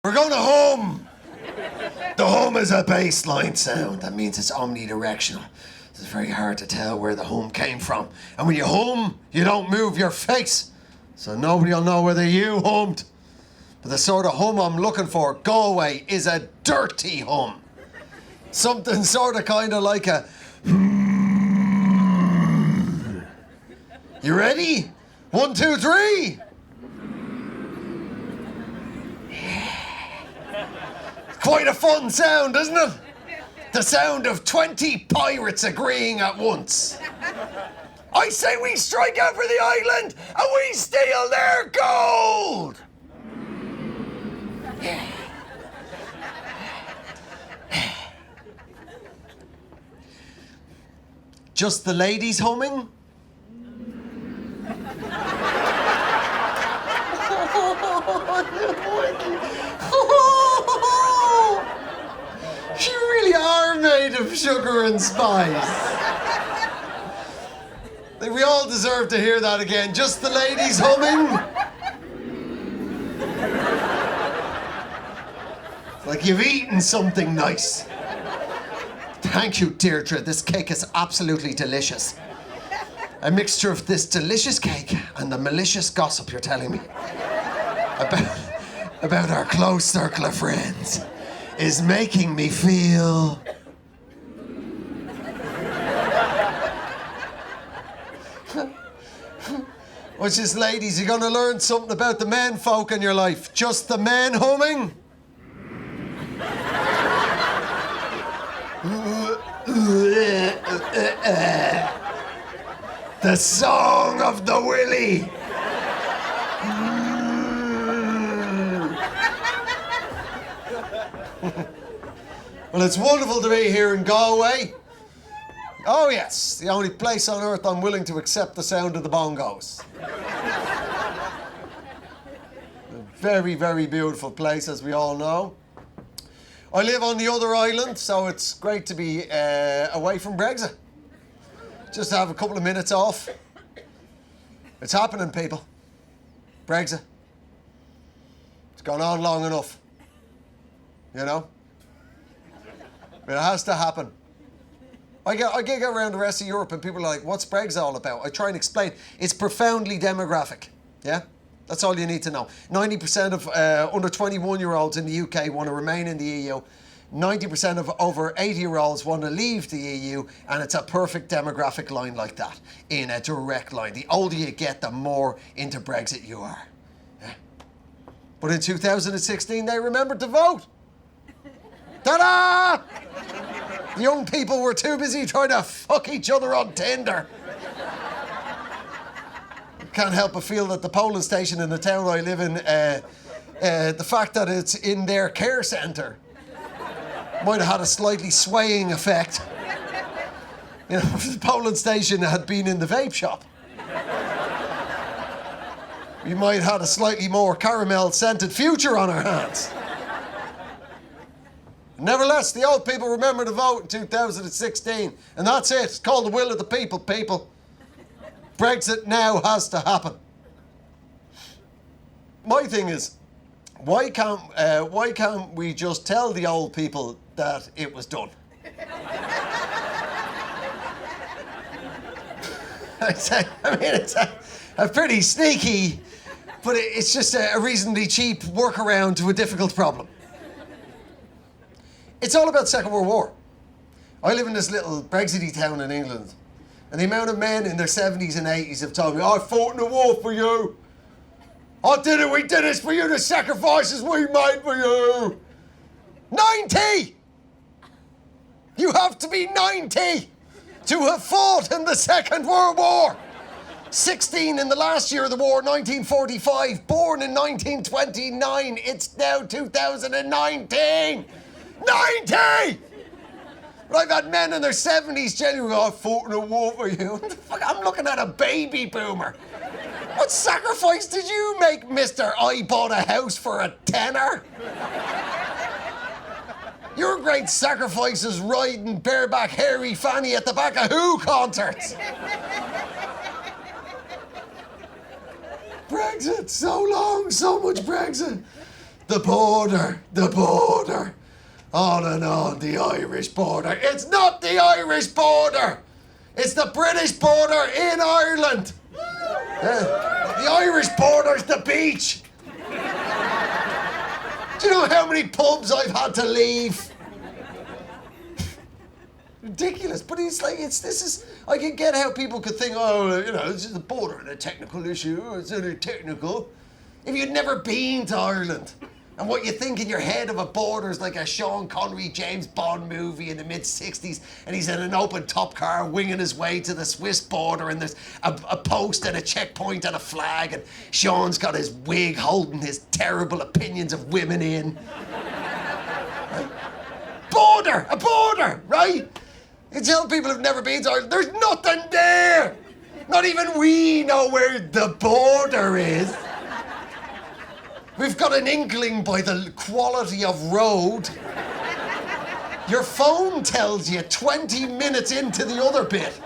We're going to hum. The hum is a bass-line sound. That means it's omnidirectional. It's very hard to tell where the hum came from. And when you hum, you don't move your face. So nobody will know whether you hummed. But the sort of hum I'm looking for, Galway, is a dirty hum. Something sort of kind of like a... You ready? 1, 2, 3. Quite a fun sound, isn't it? The sound of 20 pirates agreeing at once. I say we strike out for the island and we steal their gold! Just the ladies humming? You really are made of sugar and spice. We all deserve to hear that again. Just the ladies humming? Like you've eaten something nice. Thank you, Deirdre. This cake is absolutely delicious. A mixture of this delicious cake and the malicious gossip you're telling me about our close circle of friends is making me feel... What's this, ladies? You're gonna learn something about the men folk in your life. Just the men humming? The song of the willy. Well, it's wonderful to be here in Galway. Oh yes, the only place on earth I'm willing to accept the sound of the bongos. A very, very beautiful place, as we all know. I live on the other island, so it's great to be away from Brexit. Just to have a couple of minutes off. It's happening, people. Brexit. It's gone on long enough. You know? It has to happen. I get around the rest of Europe and people are like, what's Brexit all about? I try and explain. It's profoundly demographic. Yeah? That's all you need to know. 90% of under 21-year-olds in the UK want to remain in the EU. 90% of over 80-year-olds want to leave the EU, and it's a perfect demographic line like that, in a direct line. The older you get, the more into Brexit you are. Yeah? But in 2016, they remembered to vote. Ta-da! The young people were too busy trying to fuck each other on Tinder. Can't help but feel that the polling station in the town I live in, the fact that it's in their care centre might have had a slightly swaying effect. You know, if the polling station had been in the vape shop, we might have had a slightly more caramel-scented future on our hands. Nevertheless, the old people remember to vote in 2016, and that's it. It's called the will of the people, people. Brexit now has to happen. My thing is, why can't we just tell the old people that it was done? It's a pretty sneaky, but it's just a reasonably cheap workaround to a difficult problem. It's all about Second World War. I live in this little Brexity town in England, and the amount of men in their 70s and 80s have told me, I fought in the war for you. I did it, we did this for you, the sacrifices we made for you. 90! You have to be 90 to have fought in the Second World War. 16 in the last year of the war, 1945. Born in 1929. It's now 2019. 90! But I've had men in their 70s genuinely go, I fought in a war for you. What the fuck? I'm looking at a baby boomer. What sacrifice did you make, mister? I bought a house for a tenner? Your great sacrifice is riding bareback hairy fanny at the back of Who concerts. Brexit, so long, so much Brexit. The border, the border. On and on, the Irish border. It's not the Irish border. It's the British border in Ireland. The Irish border's the beach. Do you know how many pubs I've had to leave? Ridiculous, but I can get how people could think, oh, this is the border and a technical issue, it's only technical. If you'd never been to Ireland, and what you think in your head of a border is like a Sean Connery James Bond movie in the mid-60s, and he's in an open top car winging his way to the Swiss border, and there's a post and a checkpoint and a flag, and Sean's got his wig holding his terrible opinions of women in. Right? Border, a border, right? You tell people who've never been to Ireland, there's nothing there. Not even we know where the border is. We've got an inkling by the quality of road. Your phone tells you 20 minutes into the other bit.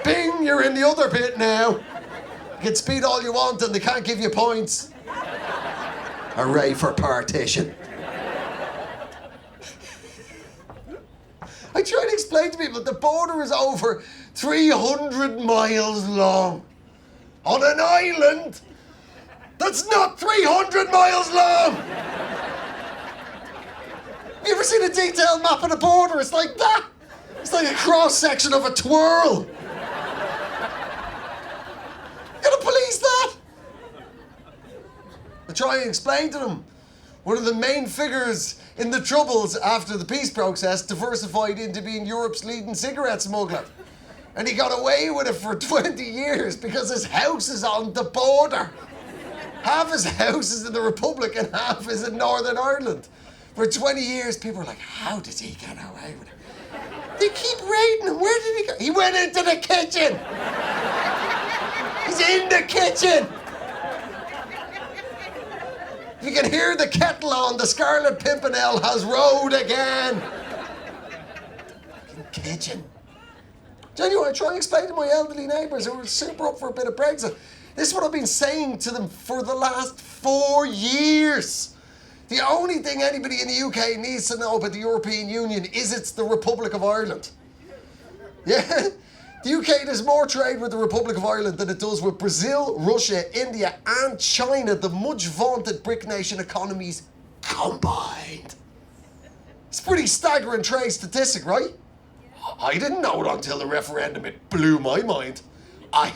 Bing, you're in the other bit now. You can speed all you want and they can't give you points. Hooray for partition. I try to explain to people that the border is over 300 miles long. On an island that's not 300 miles long! Have you ever seen a detailed map of the border? It's like that! It's like a cross-section of a twirl! You gotta police that! I try and explain to them. One of the main figures in the Troubles after the peace process diversified into being Europe's leading cigarette smuggler. And he got away with it for 20 years because his house is on the border. Half his house is in the Republic and half is in Northern Ireland. For 20 years, people were like, how did he get away with it? They keep raiding him. Where did he go? He went into the kitchen. He's in the kitchen. You can hear the kettle on. The Scarlet Pimpernel has rode again. Fucking kitchen. Genuinely, I try and explain to my elderly neighbours who are super up for a bit of Brexit. This is what I've been saying to them for the last 4 years. The only thing anybody in the UK needs to know about the European Union is it's the Republic of Ireland. Yeah? The UK does more trade with the Republic of Ireland than it does with Brazil, Russia, India and China, the much vaunted BRIC nation economies combined. It's a pretty staggering trade statistic, right? I didn't know it until the referendum. It blew my mind. I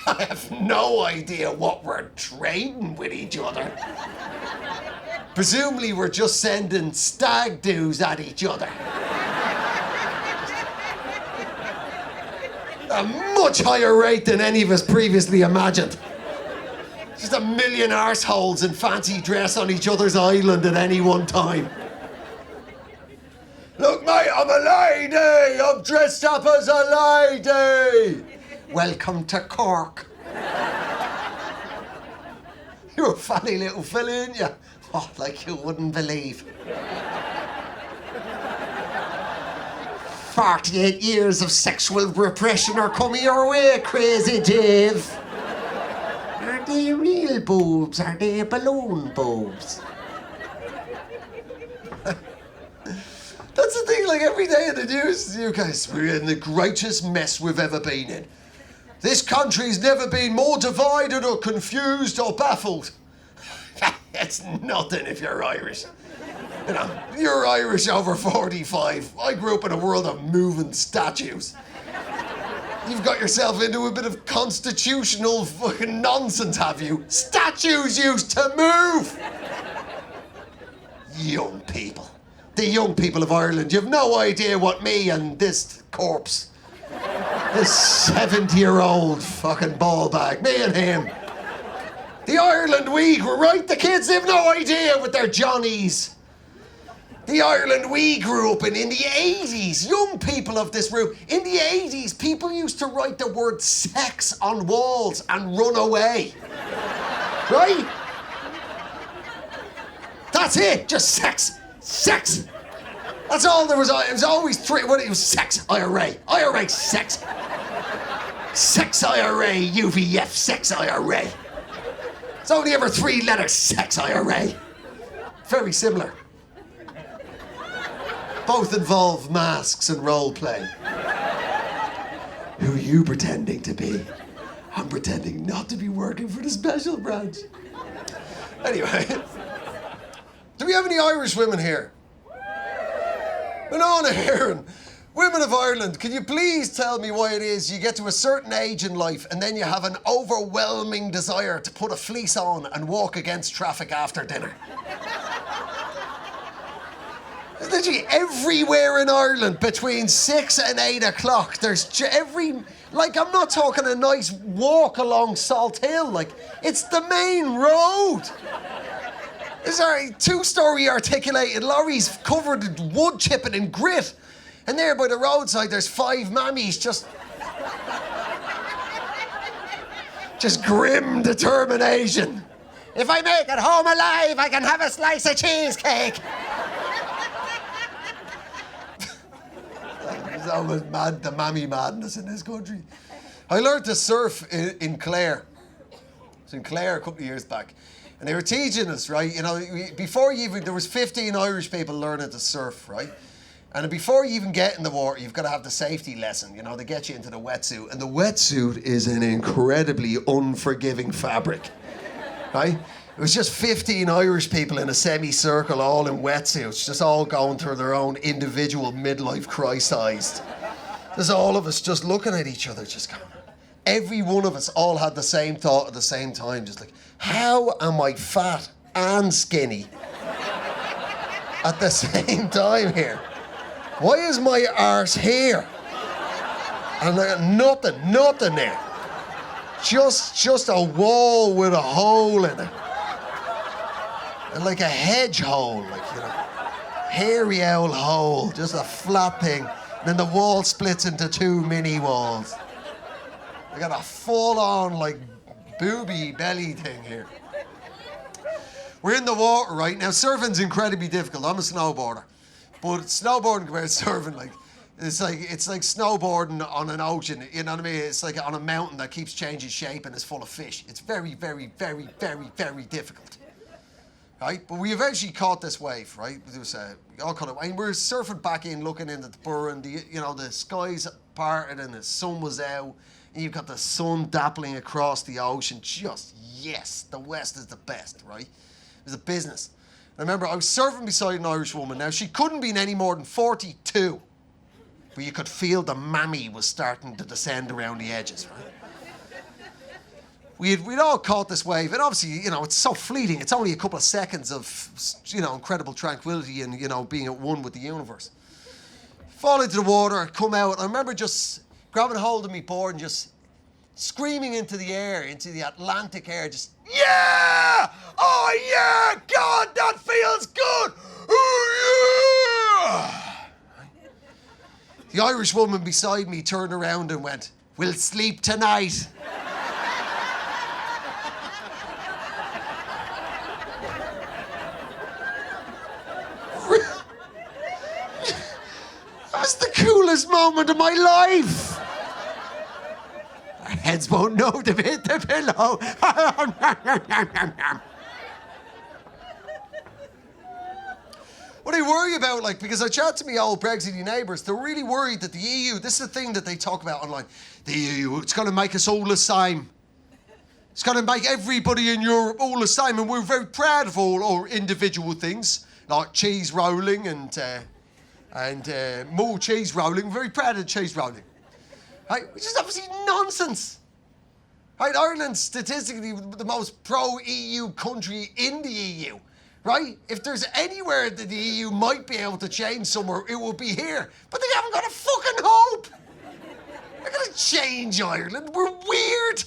have no idea what we're trading with each other. Presumably we're just sending stag doos at each other. A much higher rate than any of us previously imagined. Just a million arseholes in fancy dress on each other's island at any one time. Look, mate, I'm a lady! I'm dressed up as a lady! Welcome to Cork. You're a funny little fella, ain't you? Oh, like you wouldn't believe. 48 years of sexual repression are coming your way, Crazy Dave. Are they real boobs? Are they balloon boobs? That's the thing, like every day in the news, you guys, we're in the greatest mess we've ever been in. This country's never been more divided or confused or baffled. It's nothing if you're Irish. You know, you're Irish over 45. I grew up in a world of moving statues. You've got yourself into a bit of constitutional fucking nonsense, have you? Statues used to move! Young people. The young people of Ireland, you've no idea what me and this corpse, this 70-year-old fucking ball bag, me and him. The Ireland we grew, right? The kids have no idea with their Johnnies. The Ireland we grew up in the 80s, young people of this room, in the 80s, people used to write the word sex on walls and run away. Right? That's it, just sex. Sex! That's all there was. It was always three. What it was: sex, IRA, IRA, sex, sex, IRA, UVF, sex, IRA. It's only ever 3 letters: sex, IRA. Very similar. Both involve masks and role play. Who are you pretending to be? I'm pretending not to be working for the special branch. Anyway, do we have any Irish women here? And on here, and women of Ireland, can you please tell me why it is you get to a certain age in life and then you have an overwhelming desire to put a fleece on and walk against traffic after dinner? Literally everywhere in Ireland between 6 and 8 o'clock, there's I'm not talking a nice walk along Salt Hill, like, it's the main road. There's a 2-story articulated lorries covered in wood chipping and grit. And there by the roadside, there's 5 mammies just grim determination. If I make it home alive, I can have a slice of cheesecake. It's always mad, the mammy madness in this country. I learned to surf in Clare. I was in Clare a couple of years back. And they were teaching us, right? You know, there was 15 Irish people learning to surf, right? And before you even get in the water, you've got to have the safety lesson. You know, they get you into the wetsuit. And the wetsuit is an incredibly unforgiving fabric, right? It was just 15 Irish people in a semicircle, all in wetsuits, just all going through their own individual midlife crisis. There's all of us just looking at each other, just going. Every one of us all had the same thought at the same time, just like, how am I fat and skinny at the same time here? Why is my arse here? And nothing there. Just a wall with a hole in it. And like a hedge hole, like, you know, hairy owl hole, just a flat thing. And then the wall splits into 2 mini walls. I got a full-on, like, booby belly thing here. We're in the water, right? Now, surfing's incredibly difficult. I'm a snowboarder. But snowboarding compared to surfing, like, it's like snowboarding on an ocean, you know what I mean? It's like on a mountain that keeps changing shape and is full of fish. It's very, very, very, very, very difficult. Right? But we eventually caught this wave, right? We all caught it. And we were surfing back in, looking into the burn, the skies parted and the sun was out. And you've got the sun dappling across the ocean. Yes, the West is the best, right? It was a business. I remember I was surfing beside an Irish woman. Now, she couldn't be any more than 42. But you could feel the mammy was starting to descend around the edges, right? We'd all caught this wave, and obviously, you know, it's so fleeting. It's only a couple of seconds of, you know, incredible tranquility and, you know, being at one with the universe. Fall into the water, come out. I remember just grabbing hold of me board and just screaming into the air, into the Atlantic air, just, yeah! Oh, yeah! God, that feels good! Oh, yeah! The Irish woman beside me turned around and went, "We'll sleep tonight." That was the coolest moment of my life. Our heads won't know to hit the pillow. What I worry about, like, because I chat to my old Brexity neighbours, they're really worried that the EU, this is the thing that they talk about online, the EU, it's going to make us all the same. It's going to make everybody in Europe all the same, and we're very proud of all our individual things, like cheese rolling and more cheese rolling. We're very proud of cheese rolling. Right? Which is obviously nonsense. Right? Ireland's statistically the most pro-EU country in the EU. Right? If there's anywhere that the EU might be able to change somewhere, it will be here. But they haven't got a fucking hope. They're going to change Ireland. We're weird.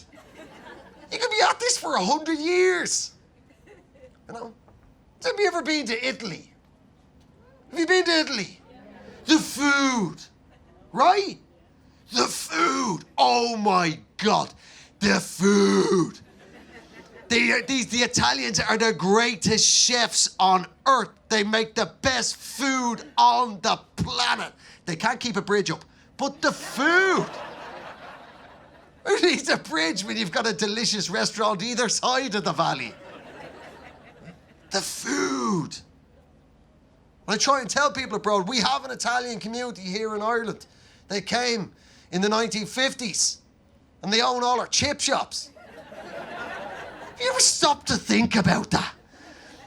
You could be at this for 100 years. You know? Have you ever been to Italy? Have you been to Italy? The food. Right? The food. Oh my God. The food. The Italians are the greatest chefs on earth. They make the best food on the planet. They can't keep a bridge up. But the food. Who needs a bridge when you've got a delicious restaurant either side of the valley? The food. And I try and tell people abroad, we have an Italian community here in Ireland. They came in the 1950s and they own all our chip shops. Have you ever stopped to think about that?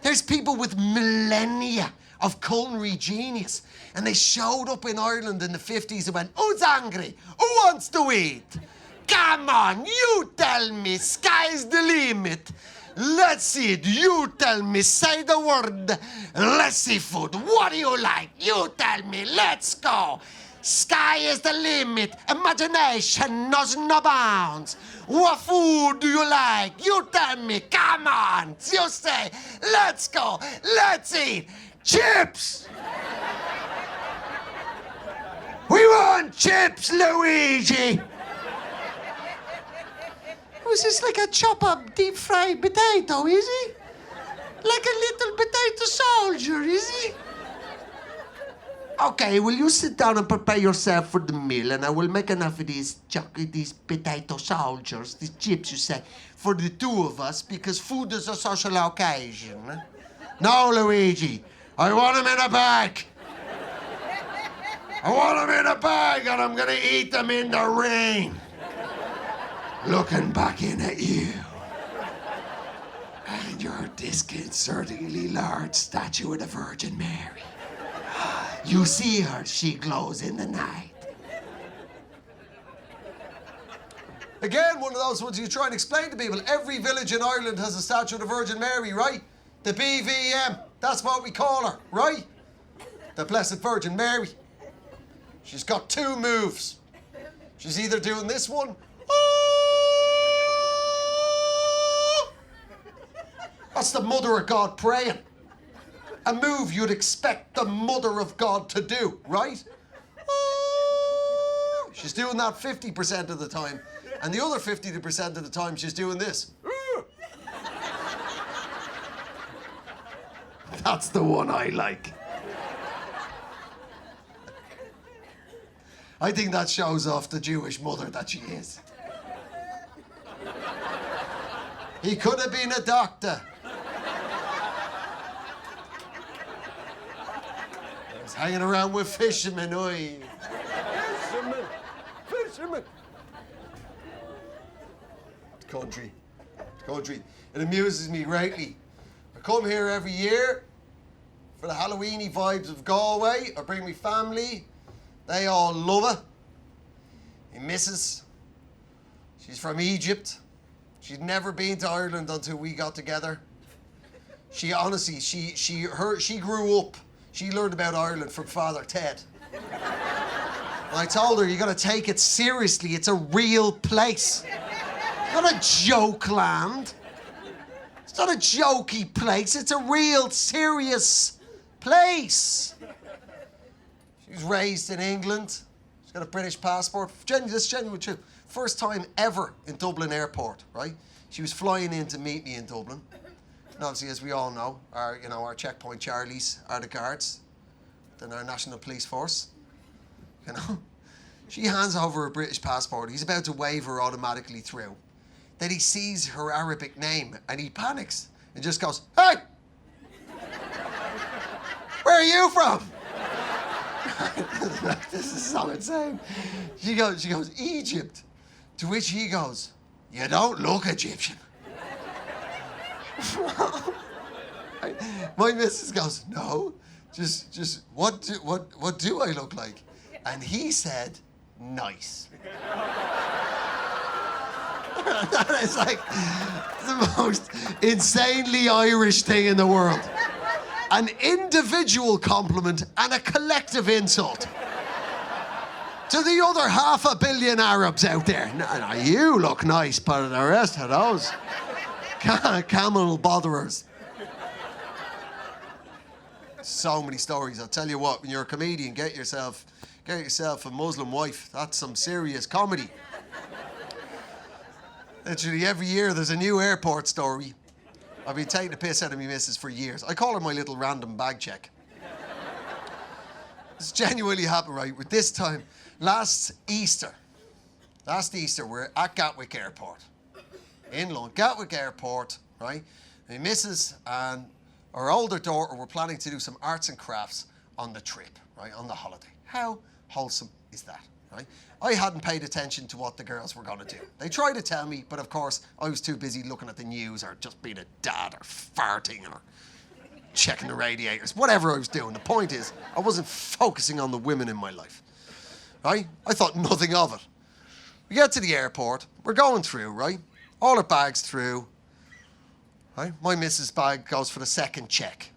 There's people with millennia of culinary genius, and they showed up in Ireland in the 50s and went, who's hungry? Who wants to eat? Come on, you tell me, sky's the limit. Let's see it, you tell me, say the word. Let's see food, what do you like? You tell me, let's go. Sky is the limit, imagination knows no bounds. What food do you like? You tell me, come on. You say, let's go, let's eat. Chips! We want chips, Luigi! Was this like a chop-up, deep-fried potato, is he? Like a little potato soldier, is he? Okay, will you sit down and prepare yourself for the meal, and I will make enough of these potato soldiers, these chips, you say, for the two of us, because food is a social occasion. No, Luigi, I want them in a bag. I want them in a bag, and I'm gonna eat them in the rain. Looking back in at you. And your disconcertingly large statue of the Virgin Mary. You see her, she glows in the night. Again, one of those ones you try and explain to people. Every village in Ireland has a statue of the Virgin Mary, right? The BVM, that's what we call her, right? The Blessed Virgin Mary. She's got two moves. She's either doing this one, that's the Mother of God praying. A move you'd expect the Mother of God to do, right? She's doing that 50% of the time. And the other 50% of the time, she's doing this. That's the one I like. I think that shows off the Jewish mother that she is. He could have been a doctor. He's hanging around with fishermen, oi. Fishermen. Country. It amuses me greatly. I come here every year for the Halloweeny vibes of Galway. I bring my family. They all love it. My missus, she's from Egypt. She'd never been to Ireland until we got together. She honestly, she grew up. She learned about Ireland from Father Ted. And I told her, you gotta take it seriously. It's a real place. It's not a joke land. It's not a jokey place. It's a real serious place. She was raised in England. She's got a British passport. This is genuine truth. First time ever in Dublin Airport, right? She was flying in to meet me in Dublin. And obviously, as we all know, our checkpoint Charlies are the guards. Then our National Police Force. You know? She hands over a British passport. He's about to wave her automatically through. Then he sees her Arabic name and he panics and just goes, "Hey! Where are you from?" This is so insane. She goes, "Egypt." To which he goes, "You don't look Egyptian." My missus goes, "No, just what do I look like?" And he said, "Nice." That is like the most insanely Irish thing in the world. An individual compliment and a collective insult to the other 500 million Arabs out there. No, you look nice, but the rest of those camel botherers. So many stories. I'll tell you what, when you're a comedian, get yourself a Muslim wife. That's some serious comedy. Literally every year there's a new airport story. I've been taking the piss out of me missus for years. I call her my little random bag check. It's genuinely happened, right? With this time, last Easter, we're at Gatwick Airport. In London, Gatwick Airport, right? My missus and our older daughter were planning to do some arts and crafts on the trip, right, on the holiday. How wholesome is that, right? I hadn't paid attention to what the girls were going to do. They tried to tell me, but of course, I was too busy looking at the news or just being a dad or farting or checking the radiators, whatever I was doing. The point is, I wasn't focusing on the women in my life, right? I thought nothing of it. We get to the airport, we're going through, right? All our bags through, right? My missus' bag goes for the second check,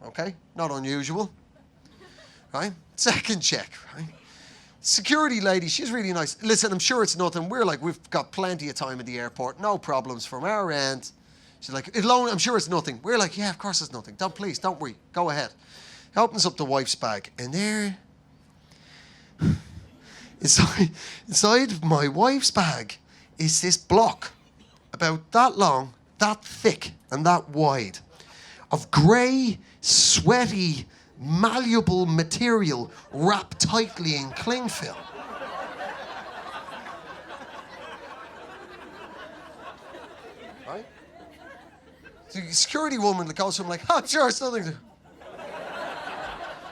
okay? Not unusual, right? Second check, right? Security lady, she's really nice. Listen, I'm sure it's nothing. We're like, we've got plenty of time at the airport, no problems from our end. She's like, I'm sure it's nothing. We're like, yeah, of course it's nothing. Please, don't worry. Go ahead. He opens up the wife's bag, and there, inside my wife's bag is this block about that long, that thick, and that wide of grey, sweaty, malleable material wrapped tightly in cling film. Right? The security woman that goes from like, I'm sure it's nothing.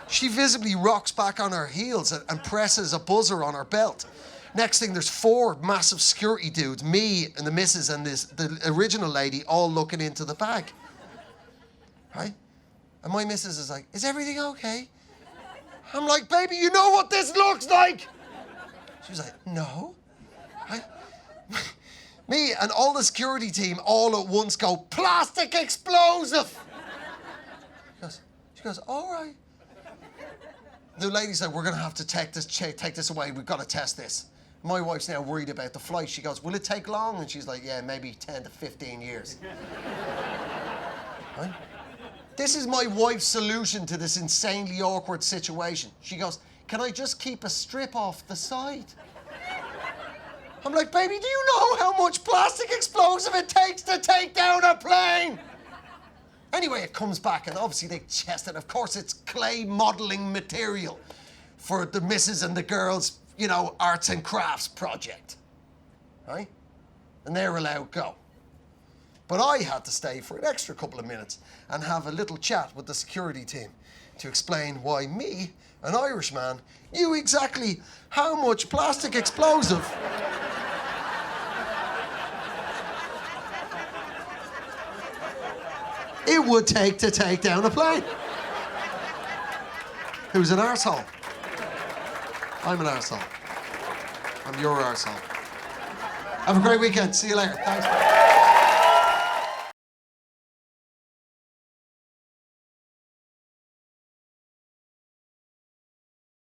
She visibly rocks back on her heels and presses a buzzer on her belt. Next thing, there's 4 massive security dudes, me and the missus and the original lady, all looking into the bag. Right? And my missus is like, is everything okay? I'm like, baby, you know what this looks like? She's like, no. Me and all the security team all at once go, plastic explosive. She goes, all right. The lady's like, we're going to have to take this away. We've got to test this. My wife's now worried about the flight. She goes, will it take long? And she's like, yeah, maybe 10 to 15 years. Right? This is my wife's solution to this insanely awkward situation. She goes, can I just keep a strip off the side? I'm like, baby, do you know how much plastic explosive it takes to take down a plane? Anyway, it comes back, and obviously they test it. Of course, it's clay modelling material for the missus and the girls, you know, arts and crafts project, right? And they're allowed go. But I had to stay for an extra couple of minutes and have a little chat with the security team to explain why me, an Irishman, knew exactly how much plastic explosive it would take to take down a plane. Who's an arsehole? I'm an arsehole. I'm your arsehole. Have a great weekend. See you later. Thanks.